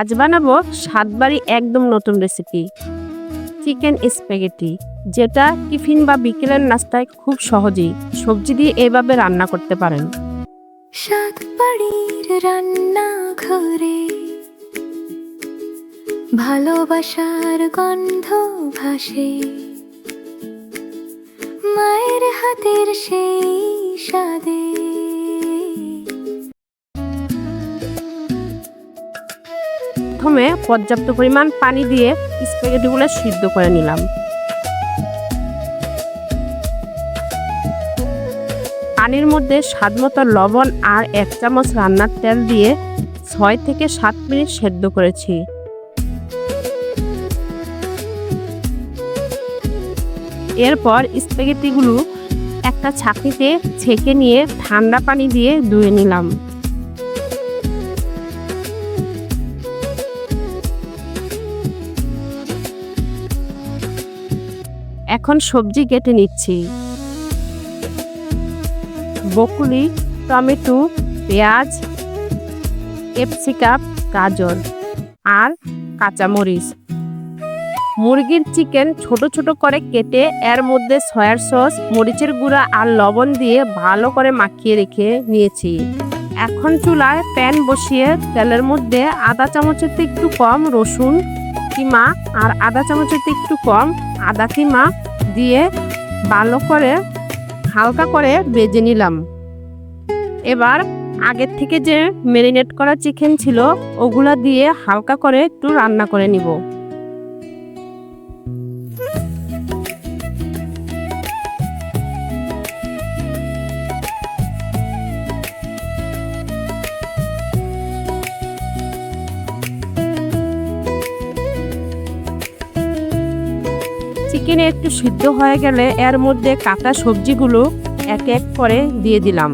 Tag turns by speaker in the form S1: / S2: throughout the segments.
S1: আজ বানাবো স্বাদ বাড়ি একদম নতুন রেসিপি, চিকেন স্প্যাগেটি, যেটা টিফিন বা বিকেলের নাস্তায় খুব সহজেই সবজি দিয়ে এভাবে রান্না করতে পারেন।
S2: স্বাদ বাড়ির রান্না ঘরে ভালোবাসার গন্ধ ভাসে, মায়ের হাতের সেই স্বাদে।
S1: প্রথমে পর্যাপ্ত পরিমাণ পানি দিয়ে স্প্যাগেটিগুলো সিদ্ধ করে নিলাম। পানির মধ্যে স্বাদমতো লবণ আর 1 চামচ রান্নার তেল দিয়ে 6 থেকে 7 মিনিট সেদ্ধ করেছি। এরপর স্প্যাগেটিগুলো একটা ছাঁকনিতে ছেঁকে নিয়ে ঠান্ডা পানি দিয়ে ধুয়ে নিলাম। এখন সবজি কেটে নিচ্ছি। বকুলি, টমেটো, পেঁয়াজ, ক্যাপসিকাম, গাজর আর কাঁচামরিচ। মুরগির চিকেন ছোট ছোট করে কেটে এর মধ্যে সয়া সস, মরিচের গুঁড়া আর লবণ দিয়ে ভালো করে মাখিয়ে রেখে নিয়েছি। এখন চুলায় প্যান বসিয়ে তেলের মধ্যে আধা চামচের একটু কম রসুন কিমা আর আধা চামচের একটু কম আদা কিমা দিয়ে ভালো করে হালকা করে ভেজে নিলাম। এবার আগের থেকে যে ম্যারিনেট করা চিকেন ছিল ওগুলা দিয়ে হালকা করে একটু রান্না করে নিব। চিকেন একটু সিদ্ধ হয়ে গেলে এর মধ্যে কাটা সবজিগুলো এক এক করে দিয়ে দিলাম।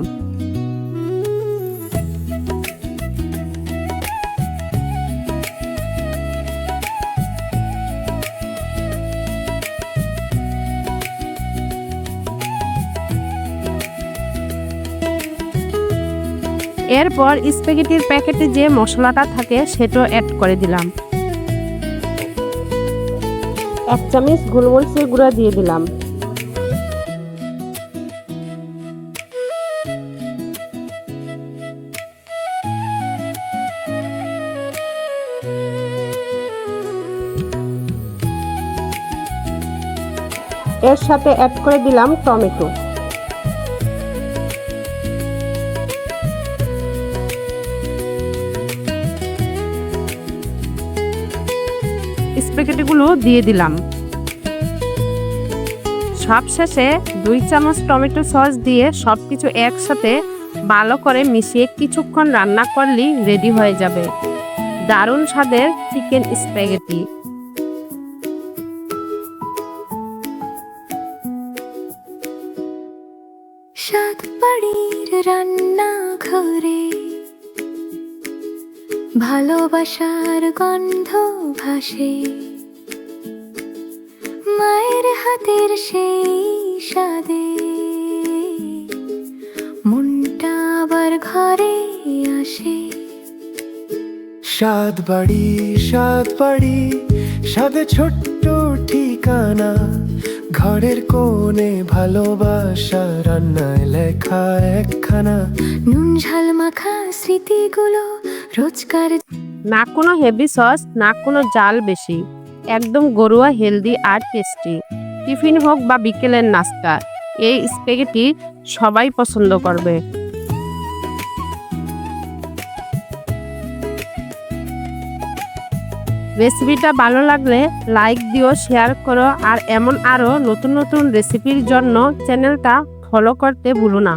S1: এরপর স্প্যাগেটির প্যাকেটে যে মশলাটা থাকে সেটা অ্যাড করে দিলাম। 1 চামচ গোলমরিচের গুঁড়া দিয়ে দিলাম। এর সাথে অ্যাড করে দিলাম টমেটো। স্প্যাগেটিগুলো দিয়ে দিলাম। সবশেষে 2 চামচ টমেটো সস দিয়ে সবকিছু একসাথে ভালো করে মিশিয়ে কিছুক্ষণ রান্না করলেই রেডি হয়ে যাবে দারুণ স্বাদের চিকেন স্প্যাগেটি।
S2: স্বাদ বাড়ির রান্না ঘরে ভালোবাসার গন্ধ ভাসে, মায়ের হাতের সেই স্বাদে। মনটা আবার ঘরে আসে।
S3: স্বাদ বাড়ি, স্বাদ বাড়ি, স্বাদে ছোট্ট ঠিকানা, ঘরের কোণে ভালোবাসা রান্নায় লেখা একখানা।
S2: নুন ঝাল মাখা স্মৃতিগুলো রোজকার।
S1: না কোনো হেভি সস, না কোনো জাল বেশি, একদম ঘরোয়া, হেলদি আর টেস্টি। টিফিন হোক বা বিকেলের নাস্তা, এই স্প্যাগেটি সবাই পছন্দ করবে। রেসিপিটা ভালো লাগলে লাইক দিও, শেয়ার করো আর এমন আরও নতুন নতুন রেসিপির জন্য চ্যানেলটা ফলো করতে ভুলো না।